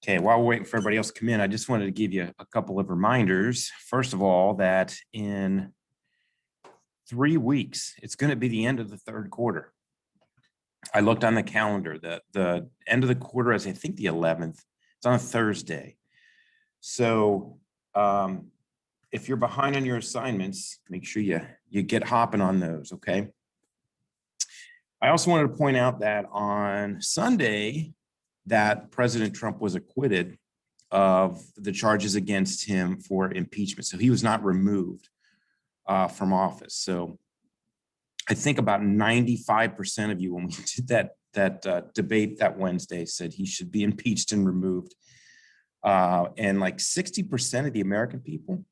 Okay, while we're waiting for everybody else to come in, I just wanted to give you a couple of reminders. First of all, that in 3 weeks, it's going to be the end of the third quarter. I looked on the calendar. The end of the quarter is, I think, the 11th. It's on a Thursday. So if you're behind on your assignments, make sure you get hopping on those, okay? I also wanted to point out that on Sunday, that President Trump was acquitted of the charges against him for impeachment. So he was not removed from office. So I think about 95% of you, when we did that debate that Wednesday, said he should be impeached and removed. And like 60% of the American people,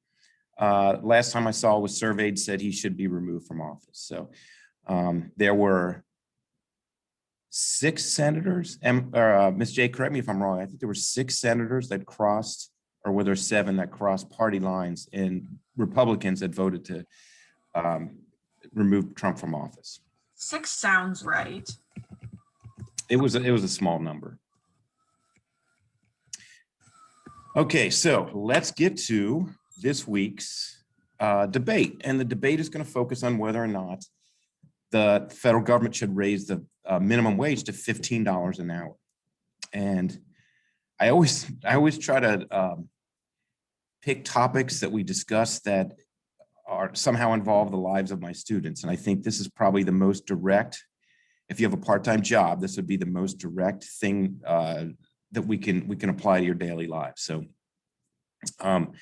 last time I saw was surveyed, said he should be removed from office. So there were 6 senators, and Ms. J, correct me if I'm wrong, I think there were 6 senators that crossed, or were there 7 that crossed party lines, and Republicans that voted to remove Trump from office. 6 sounds right. It was a small number. Okay, so let's get to this week's debate, and the debate is going to focus on whether or not the federal government should raise the minimum wage to $15 an hour. And I always try to pick topics that we discuss that are somehow involve the lives of my students. And I think this is probably the most direct. If you have a part-time job, this would be the most direct thing that we can apply to your daily lives. So I'm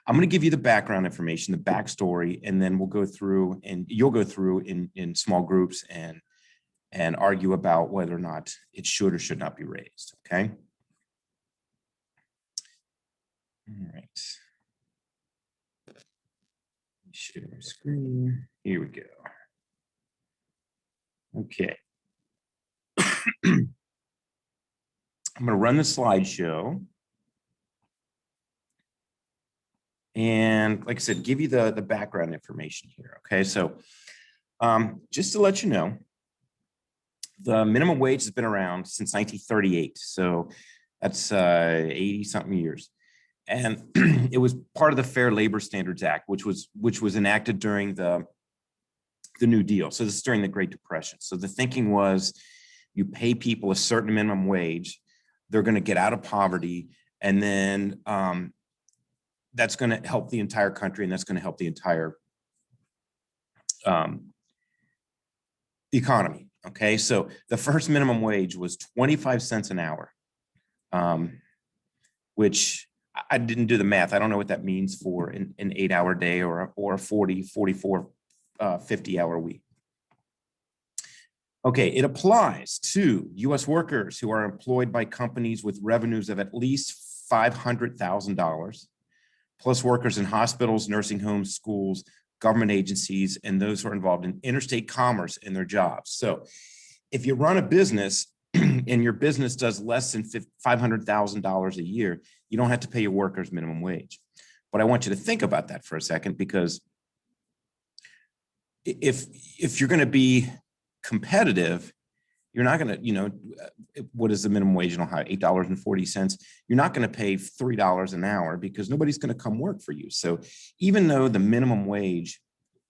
going to give you the background information, the backstory, and then we'll go through, and you'll go through in small groups and argue about whether or not it should or should not be raised. Okay. All right. Share my screen. Here we go. Okay. I'm going to run the slideshow. And like I said, give you the background information here. Okay, so just to let you know, the minimum wage has been around since 1938. So that's 80 something years. And it was part of the Fair Labor Standards Act, which was enacted during the New Deal. So this is during the Great Depression. So the thinking was you pay people a certain minimum wage, they're going to get out of poverty, and then that's going to help the entire country, and that's going to help the entire economy. Okay, so the first minimum wage was 25 cents an hour, which I didn't do the math. I don't know what that means for an 8-hour day or a 40, 44, 50-hour week. Okay, it applies to U.S. workers who are employed by companies with revenues of at least $500,000, plus workers in hospitals, nursing homes, schools, government agencies, and those who are involved in interstate commerce in their jobs. So if you run a business and your business does less than $500,000 a year, you don't have to pay your workers minimum wage. But I want you to think about that for a second, because if you're going to be competitive, you're not going to, what is the minimum wage in Ohio? $8.40. You're not going to pay $3 an hour because nobody's going to come work for you. So even though the minimum wage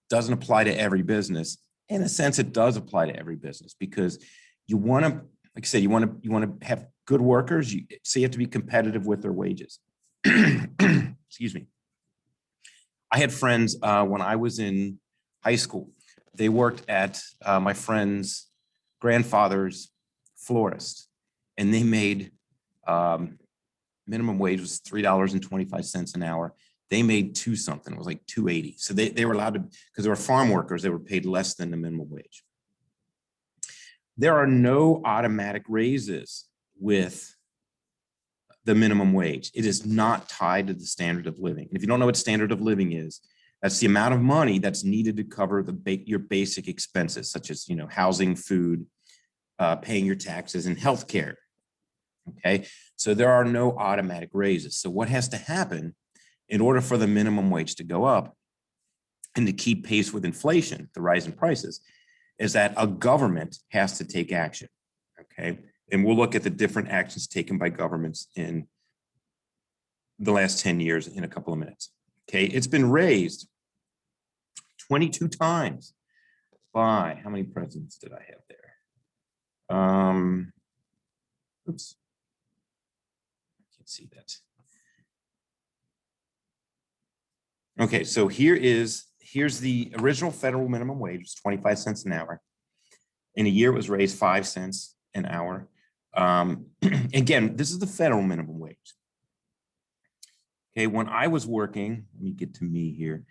doesn't apply to every business, in a sense, it does apply to every business, because you want to, like I said, you want to have good workers. So you have to be competitive with their wages. Excuse me. I had friends when I was in high school. They worked at my friend's grandfather's florist, and they made minimum wage was $3.25 an hour. They made $2 something. It was like $2.80. So they were allowed to, because they were farm workers, they were paid less than the minimum wage. There are no automatic raises with the minimum wage. It is not tied to the standard of living. And if you don't know what standard of living is, that's the amount of money that's needed to cover your basic expenses, such as housing, food, paying your taxes, and healthcare. Okay, so there are no automatic raises. So what has to happen in order for the minimum wage to go up and to keep pace with inflation, the rise in prices, is that a government has to take action. Okay, and we'll look at the different actions taken by governments in the last 10 years in a couple of minutes. Okay, it's been raised 22 times by, how many presidents did I have there? Oops, I can't see that. Okay, so here's the original federal minimum wage, it's 25 cents an hour. In a year, it was raised 5 cents an hour. Again, this is the federal minimum wage. Okay, when I was working, let me get to me here.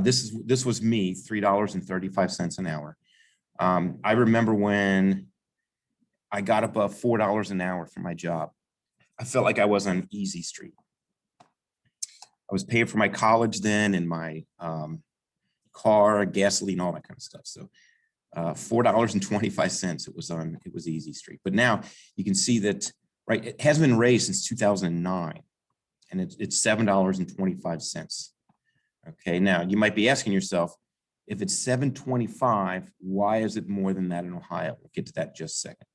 This was me, $3.35 an hour. I remember when I got above $4 an hour for my job, I felt like I was on easy street. I was paying for my college then and my car, gasoline, all that kind of stuff. So $4.25, it was easy street. But now you can see that, right, it has been raised since 2009 and it's $7.25. Okay, now you might be asking yourself, if it's $7.25, why is it more than that in Ohio? We'll get to that in just a second.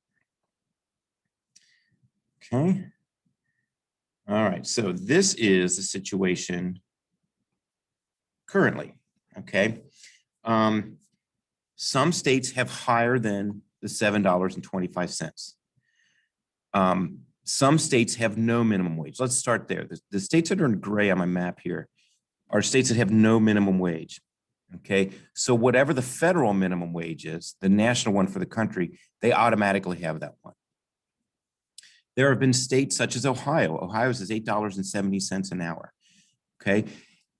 Okay. All right, so this is the situation currently, okay? Some states have higher than the $7.25. Some states have no minimum wage. Let's start there. The states that are in gray on my map here are states that have no minimum wage, okay? So whatever the federal minimum wage is, the national one for the country, they automatically have that one. There have been states such as Ohio. Ohio's is $8.70 an hour, okay?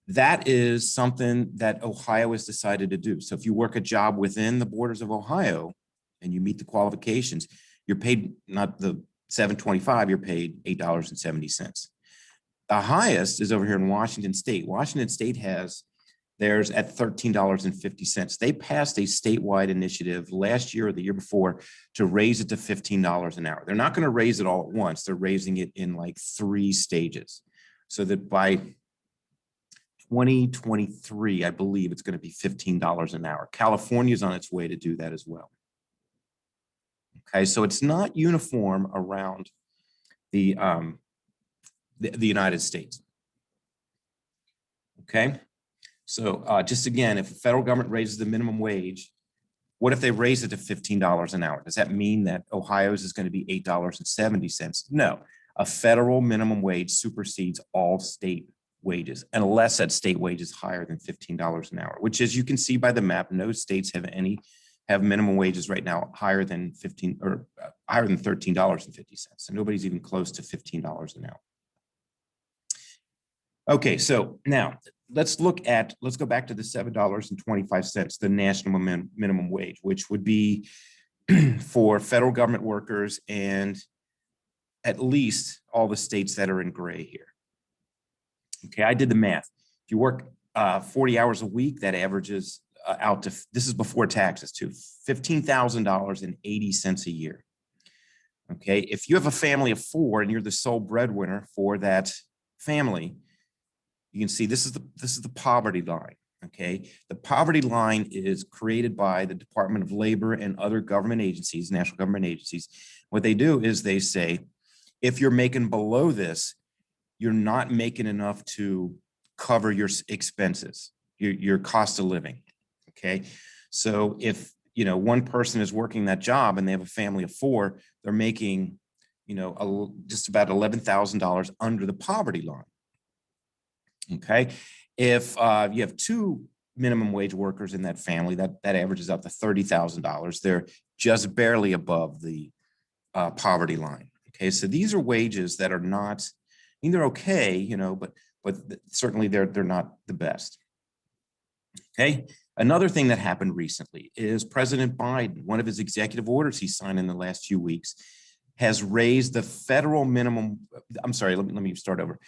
That is something that Ohio has decided to do. So if you work a job within the borders of Ohio and you meet the qualifications, you're paid not the $7.25, you're paid $8.70. The highest is over here in Washington State. Washington State has theirs at $13.50. They passed a statewide initiative last year or the year before to raise it to $15 an hour. They're not going to raise it all at once. They're raising it in like 3 stages so that by 2023, I believe it's going to be $15 an hour. California is on its way to do that as well. Okay, so it's not uniform around the United States. Okay, so just again, if the federal government raises the minimum wage, what if they raise it to $15 an hour? Does that mean that Ohio's is going to be $8.70? No, a federal minimum wage supersedes all state wages, unless that state wage is higher than $15 an hour, which, as you can see by the map, no states have minimum wages right now higher than $13.50. So nobody's even close to $15 an hour. Okay, so now let's go back to the $7.25, the national minimum wage, which would be for federal government workers and at least all the states that are in gray here. Okay, I did the math. If you work 40 hours a week, that averages out to, this is before taxes too, $15,080 a year. Okay, if you have a family of 4 and you're the sole breadwinner for that family, you can see this is the poverty line. Okay, the poverty line is created by the Department of Labor and other government agencies, national government agencies. What they do is they say, if you're making below this, you're not making enough to cover your expenses, your cost of living. Okay, so if one person is working that job and they have a family of 4, they're making just about $11,000 under the poverty line. Okay, if you have 2 minimum wage workers in that family, that averages out to $30,000. They're just barely above the poverty line. Okay, so these are wages that are not, I mean, they're okay, but certainly they're not the best. Okay, another thing that happened recently is President Biden, one of his executive orders he signed in the last few weeks, has raised the federal minimum. I'm sorry, let me start over.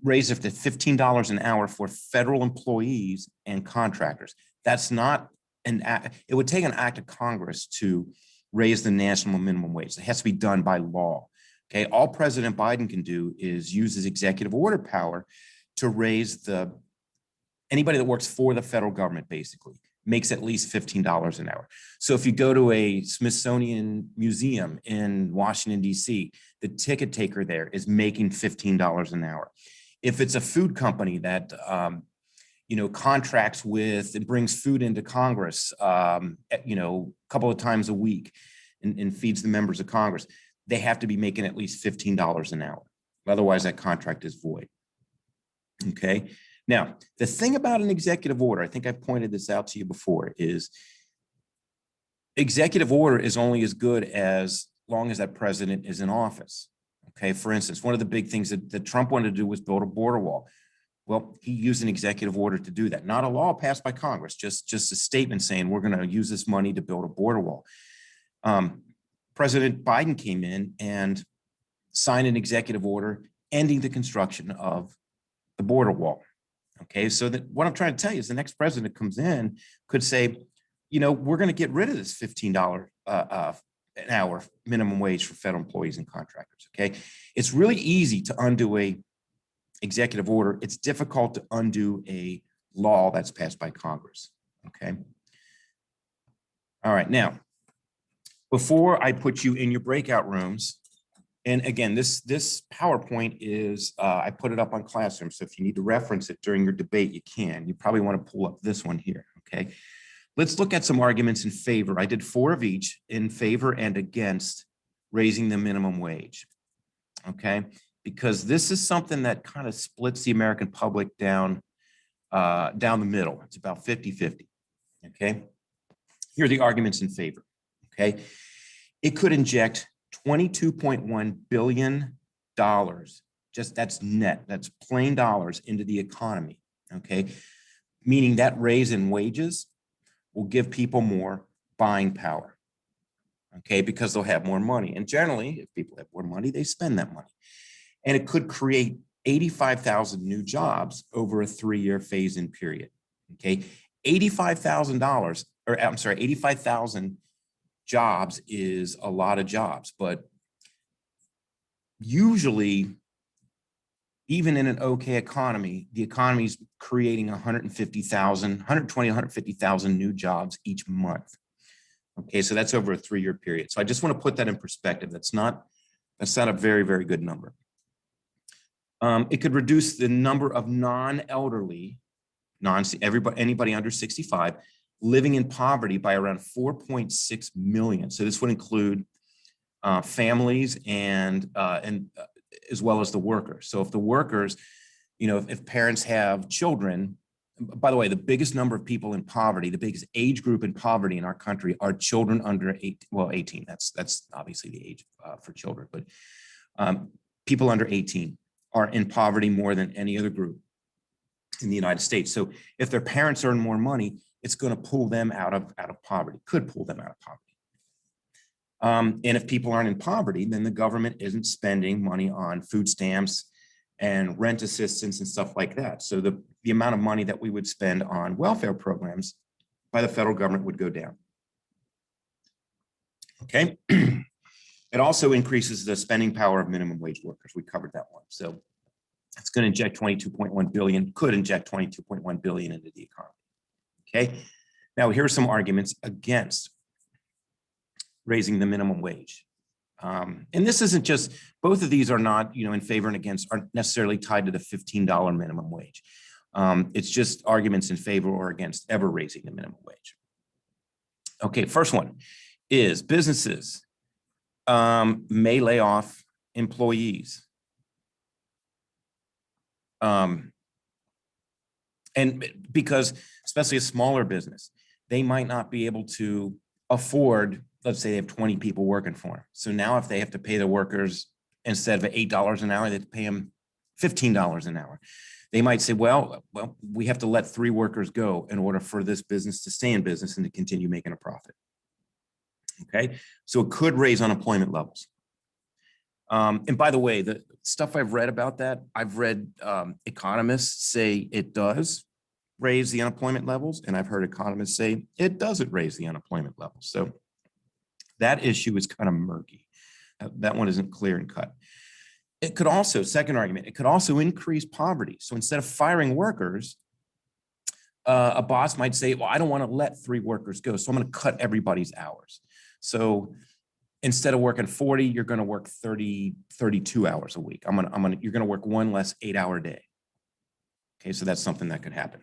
Raise it to $15 an hour for federal employees and contractors. That's not an act. It would take an act of Congress to raise the national minimum wage. It has to be done by law. Okay, all President Biden can do is use his executive order power to raise anybody that works for the federal government, basically, makes at least $15 an hour. So if you go to a Smithsonian museum in Washington, D.C., the ticket taker there is making $15 an hour. If it's a food company that contracts with and brings food into Congress, a couple of times a week and feeds the members of Congress, they have to be making at least $15 an hour. Otherwise, that contract is void. Okay. Now, the thing about an executive order, I think I've pointed this out to you before, is executive order is only as good as long as that president is in office. Okay. For instance, one of the big things that Trump wanted to do was build a border wall. Well, he used an executive order to do that. Not a law passed by Congress, just a statement saying we're going to use this money to build a border wall. President Biden came in and signed an executive order ending the construction of the border wall. Okay, so that what I'm trying to tell you is the next president comes in could say, we're going to get rid of this $15 an hour minimum wage for federal employees and contractors. Okay, it's really easy to undo a executive order. It's difficult to undo a law that's passed by Congress. Okay. All right. Now, before I put you in your breakout rooms, and again, this PowerPoint is, I put it up on Classroom. So if you need to reference it during your debate, you can. You probably want to pull up this one here. Okay. Let's look at some arguments in favor. I did 4 of each, in favor and against raising the minimum wage. Okay. Because this is something that kind of splits the American public down the middle. It's about 50-50. Okay. Here are the arguments in favor. Okay. It could inject $22.1 billion, just that's net, that's plain dollars into the economy. Okay. Meaning that raise in wages will give people more buying power. Okay. Because they'll have more money. And generally, if people have more money, they spend that money. And it could create 85,000 new jobs over a 3-year phase-in period. Okay. $85,000 jobs is a lot of jobs, but usually, even in an okay economy, the economy is creating 150,000 new jobs each month. Okay, so that's over a 3-year period. So I just want to put that in perspective. That's not a very, very good number. It could reduce the number of non-elderly, anybody under 65, living in poverty by around 4.6 million. So this would include families and as well as the workers. So if the workers, if parents have children, by the way, the biggest number of people in poverty, the biggest age group in poverty in our country are children under 18. That's obviously the age for children, but people under 18 are in poverty more than any other group in the United States. So if their parents earn more money, it's going to pull them out of poverty, could pull them out of poverty. And if people aren't in poverty, then the government isn't spending money on food stamps and rent assistance and stuff like that. So the amount of money that we would spend on welfare programs by the federal government would go down. Okay. It also increases the spending power of minimum wage workers. We covered that one. So it's going to inject 22.1 billion, could inject 22.1 billion into the economy. Okay. Now here are some arguments against raising the minimum wage. And this isn't just, both of these are not, in favor and against, aren't necessarily tied to the $15 minimum wage. It's just arguments in favor or against ever raising the minimum wage. Okay, first one is businesses may lay off employees. And because, especially a smaller business, they might not be able to afford, let's say they have 20 people working for them. So now if they have to pay their workers, instead of $8 an hour, they have to pay them $15 an hour. They might say, well, we have to let 3 workers go in order for this business to stay in business and to continue making a profit. Okay, so it could raise unemployment levels. And by the way, the stuff I've read about that, I've read economists say it does raise the unemployment levels, and I've heard economists say it doesn't raise the unemployment levels. So that issue is kind of murky. That one isn't clear and cut. It could also, second argument, it could also increase poverty. So instead of firing workers, A boss might say, well, I don't want to let 3 workers go, so I'm going to cut everybody's hours. So instead of working 40, you're going to work 30, 32 hours a week. You're going to work one less 8-hour day. Okay, so that's something that could happen.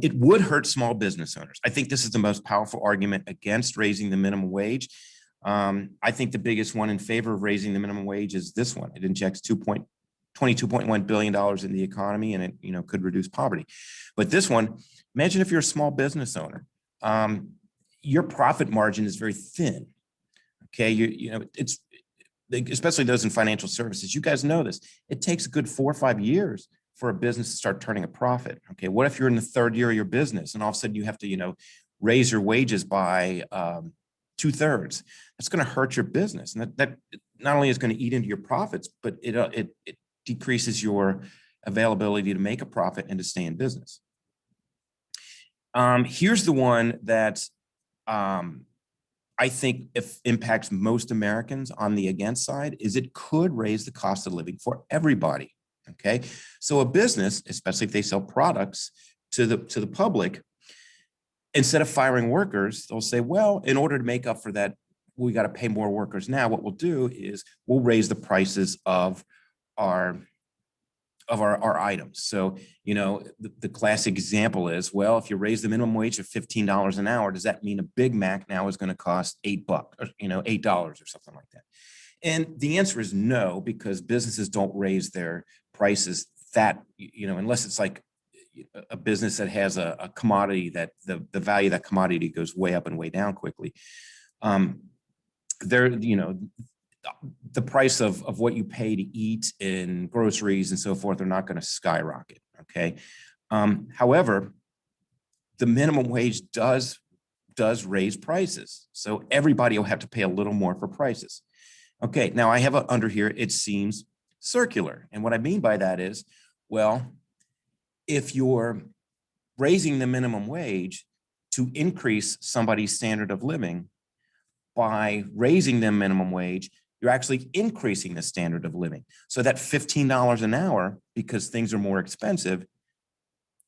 It would hurt small business owners. I think this is the most powerful argument against raising the minimum wage. I think the biggest one in favor of raising the minimum wage is this one. It injects $22.1 billion in the economy, and it could reduce poverty. But this one, imagine if you're a small business owner, your profit margin is very thin. Okay, it's especially those in financial services. You guys know this. It takes a good 4 or 5 years for a business to start turning a profit. Okay, what if you're in the 3rd year of your business and all of a sudden you have to raise your wages by 2/3? That's going to hurt your business, and that not only is going to eat into your profits, but it decreases your availability to make a profit and to stay in business. Here's the one that I think if impacts most Americans on the against side is it could raise the cost of living for everybody. Okay, so a business, especially if they sell products to the public, instead of firing workers, they'll say, well, in order to make up for that, we got to pay more workers now. What we'll do is we'll raise the prices of our items. So, the classic example is, well, if you raise the minimum wage of $15 an hour, does that mean a Big Mac now is going to cost $8 or, $8 or something like that? And the answer is no, because businesses don't raise their prices that, unless it's like a business that has a commodity that the value of that commodity goes way up and way down quickly. The price of what you pay to eat in groceries and so forth are not going to skyrocket. Okay. However, the minimum wage does raise prices. So everybody will have to pay a little more for prices. Okay. Now I have under here, it seems circular. And what I mean by that is, well, if you're raising the minimum wage to increase somebody's standard of living, by raising them minimum wage, you're actually increasing the standard of living. So that $15 an hour, because things are more expensive,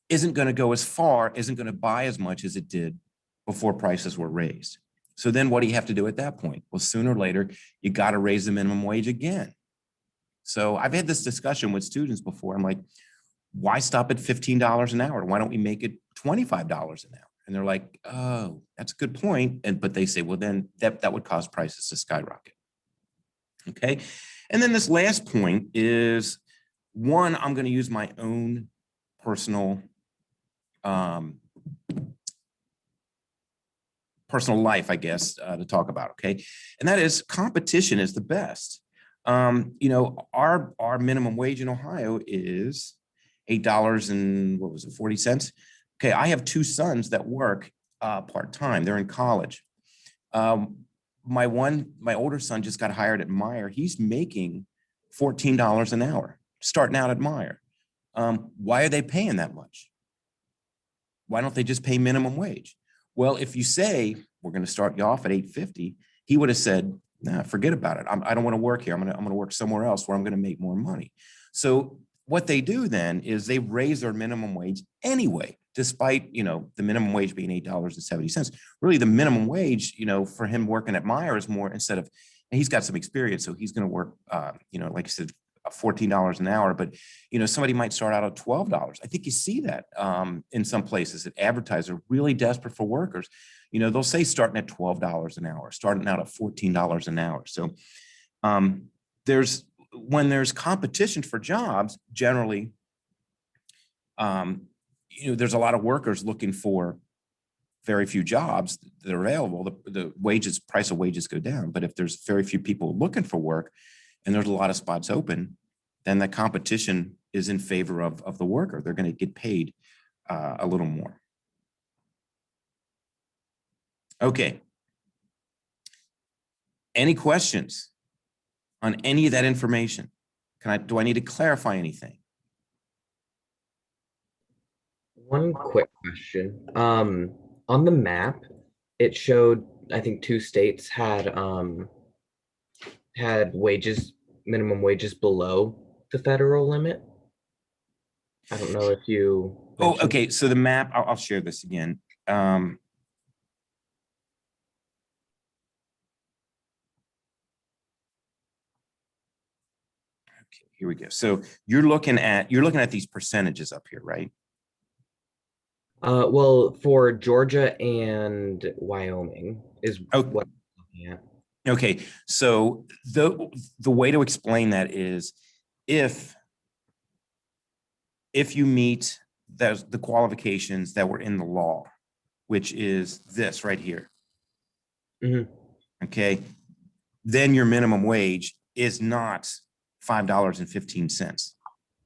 isn't going to go as far, isn't going to buy as much as it did before prices were raised. So then what do you have to do at that point? Well, sooner or later, you got to raise the minimum wage again. So I've had this discussion with students before. I'm like, why stop at $15 an hour? Why don't we make it $25 an hour? And they're like, oh, that's a good point. But they say, well, then that would cause prices to skyrocket. Okay. And then this last point is one, I'm going to use my own personal life, I guess, to talk about. Okay. And that is competition is the best. Our minimum wage in Ohio is $8.40. Okay, I have 2 sons that work part-time. They're in college. My older son just got hired at Meijer. He's making $14 an hour, starting out at Meijer. Why are they paying that much? Why don't they just pay minimum wage? Well, if you say, we're going to start you off at $8.50, he would have said, nah, forget about it. I don't want to work here. I'm going to work somewhere else where I'm going to make more money. So what they do then is they raise their minimum wage anyway, despite, the minimum wage being $8.70. Really, the minimum wage, for him working at Meijer is more, instead of, and he's got some experience, so he's going to work, like I said, $14 an hour, but, somebody might start out at $12. I think you see that in some places that advertise are really desperate for workers. They'll say starting at $12 an hour, starting out at $14 an hour. So when there's competition for jobs, generally, there's a lot of workers looking for very few jobs that are available. The price of wages go down. But if there's very few people looking for work and there's a lot of spots open, then the competition is in favor of the worker. They're going to get paid a little more. Okay. Any questions on any of that information? Do I need to clarify anything? One quick question. On the map, it showed, I think 2 states had minimum wages below the federal limit. I don't know if you. Oh, mentioned- okay. So the map, I'll share this again. Okay, here we go. So you're looking at these percentages up here, right? Well, for Georgia and Wyoming is Oh. what I'm looking at. Okay, so the way to explain that is if you meet the qualifications that were in the law, which is this right here. Mhm. Okay, then your minimum wage is not $5.15.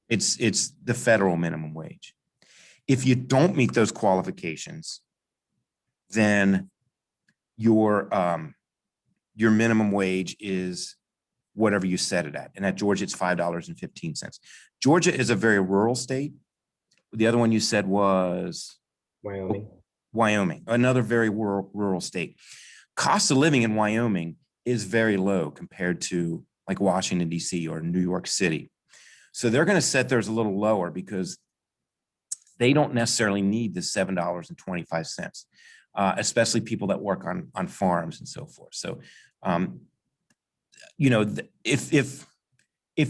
It's the federal minimum wage. If you don't meet those qualifications, then your minimum wage is whatever you set it at. And at Georgia, it's $5.15. Georgia is a very rural state. The other one you said was Wyoming, another very rural state. Cost of living in Wyoming is very low compared to like Washington, D.C. or New York City. So they're going to set theirs a little lower because they don't necessarily need the $7.25, especially people that work on farms and so forth. So, you know, if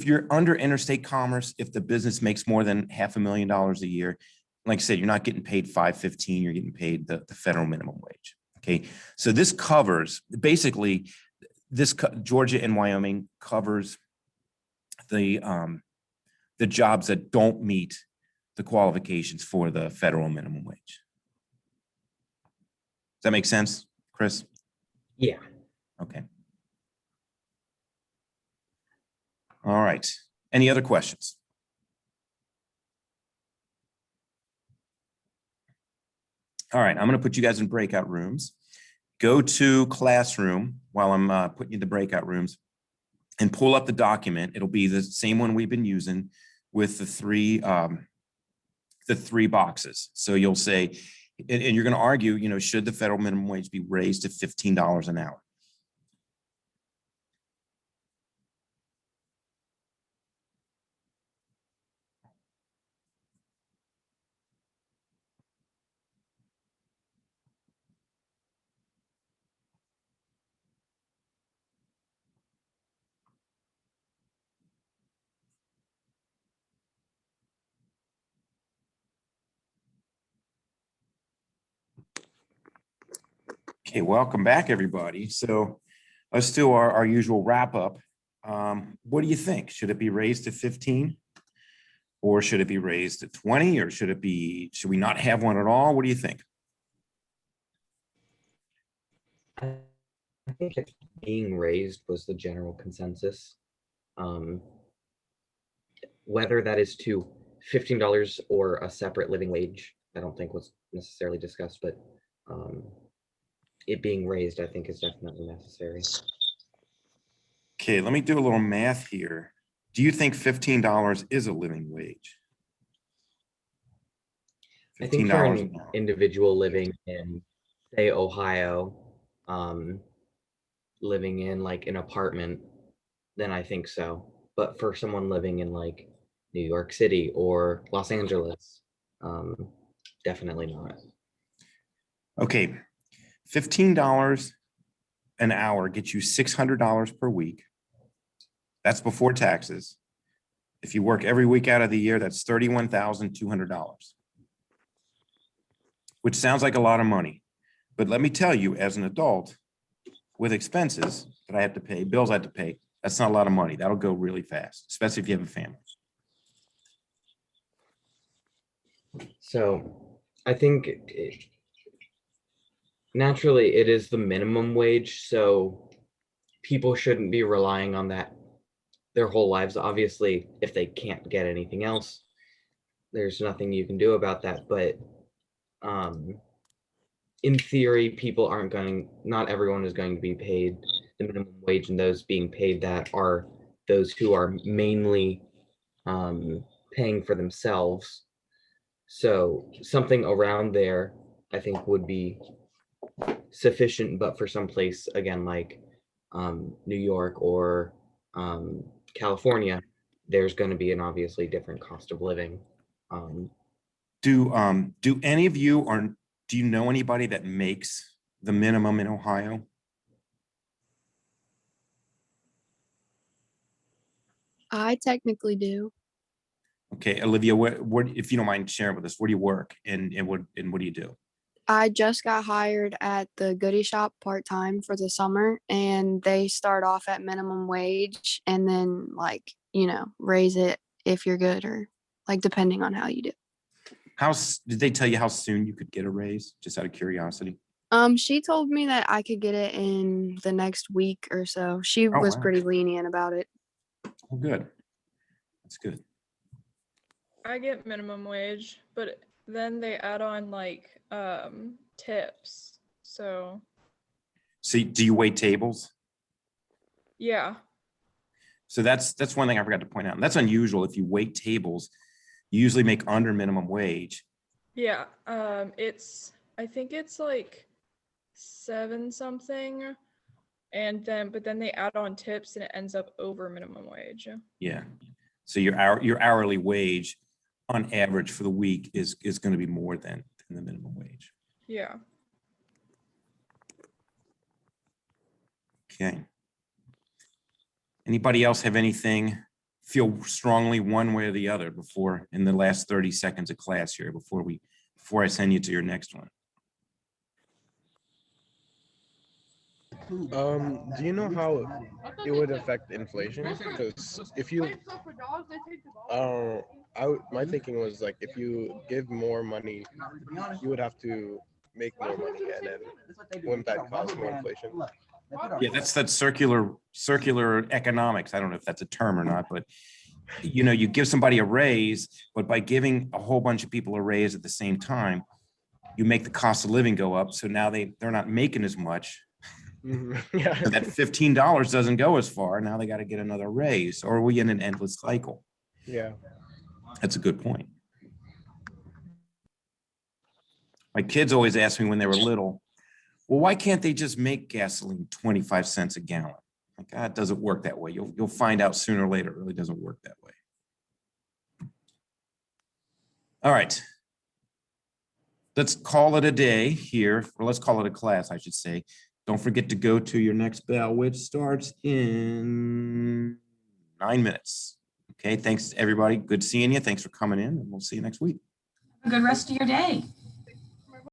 you're under interstate commerce, if the business makes more than $500,000 a year, like I said, you're not getting paid $5.15, you're getting paid the federal minimum wage. Okay, so this covers basically Georgia and Wyoming covers the jobs that don't meet the qualifications for the federal minimum wage. Does that make sense, Chris? Yeah. Okay. All right. Any other questions? All right, I'm going to put you guys in breakout rooms. Go to classroom while I'm putting you in the breakout rooms and pull up the document. It'll be the same one we've been using with the three boxes. So you'll say, and you're going to argue, you know, should the federal minimum wage be raised to $15 an hour? Okay, welcome back, everybody. So let's do our usual wrap up. What do you think? Should it be raised to 15? Or should it be raised to 20? Or should we not have one at all? What do you think? I think it's being raised was the general consensus. Whether that is to $15 or a separate living wage, I don't think was necessarily discussed, but it being raised, I think, is definitely necessary. Okay, let me do a little math here. Do you think $15 is a living wage? I think for $15 an an hour. individual living in, say, Ohio, living in like an apartment, then I think so. But for someone living in like New York City or Los Angeles, definitely not. Okay, $15 an hour gets you $600 per week. That's before taxes. If you work every week out of the year, that's $31,200, which sounds like a lot of money. But let me tell you, as an adult with expenses that I have to pay, bills I have to pay, that's not a lot of money. That'll go really fast, especially if you have a family. So I think naturally it is the minimum wage. So people shouldn't be relying on that their whole lives. Obviously, if they can't get anything else, there's nothing you can do about that. But in theory, not everyone is going to be paid the minimum wage, and those being paid that are those who are mainly paying for themselves. So something around there, I think, would be sufficient. But for some place, again, like New York or California, there's going to be an obviously different cost of living. Do any of you, or do you know anybody that makes the minimum in Ohio? I technically do. Okay, Olivia, what, if you don't mind sharing with us, where do you work and what do you do? I just got hired at the goodie shop part-time for the summer, and they start off at minimum wage and then raise it if you're good, or depending on how you do. Did they tell you how soon you could get a raise? Just out of curiosity. She told me that I could get it in the next week or so. She Oh, was wow. pretty lenient about it. Oh, good. That's good. I get minimum wage, but then they add on tips. So Do you wait tables? yeah. So that's one thing I forgot to point out. And that's unusual. If you wait tables, you usually make under minimum wage. Yeah. I think it's like 7 something. And but then they add on tips and it ends up over minimum wage. Yeah. So your hourly wage on average for the week is going to be more than the minimum wage. Yeah. Okay. Anybody else have anything, feel strongly one way or the other in the last 30 seconds of class here before I send you to your next one? Do you know how it would affect inflation? Because if you, my thinking was like, if you give more money, you would have to make more money, and then wouldn't that cause more inflation? Yeah, that's that circular economics. I don't know if that's a term or not, but you give somebody a raise, but by giving a whole bunch of people a raise at the same time, you make the cost of living go up. So now they're not making as much. Yeah. So that $15 doesn't go as far. Now they got to get another raise, or are we in an endless cycle? Yeah. That's a good point. My kids always asked me when they were little, well, why can't they just make gasoline 25 cents a gallon? Like, it doesn't work that way. You'll find out sooner or later it really doesn't work that way. All right. Let's call it a day here, or let's call it a class, I should say. Don't forget to go to your next bell, which starts in 9 minutes. Okay, thanks everybody. Good seeing you. Thanks for coming in, and we'll see you next week. Have a good rest of your day.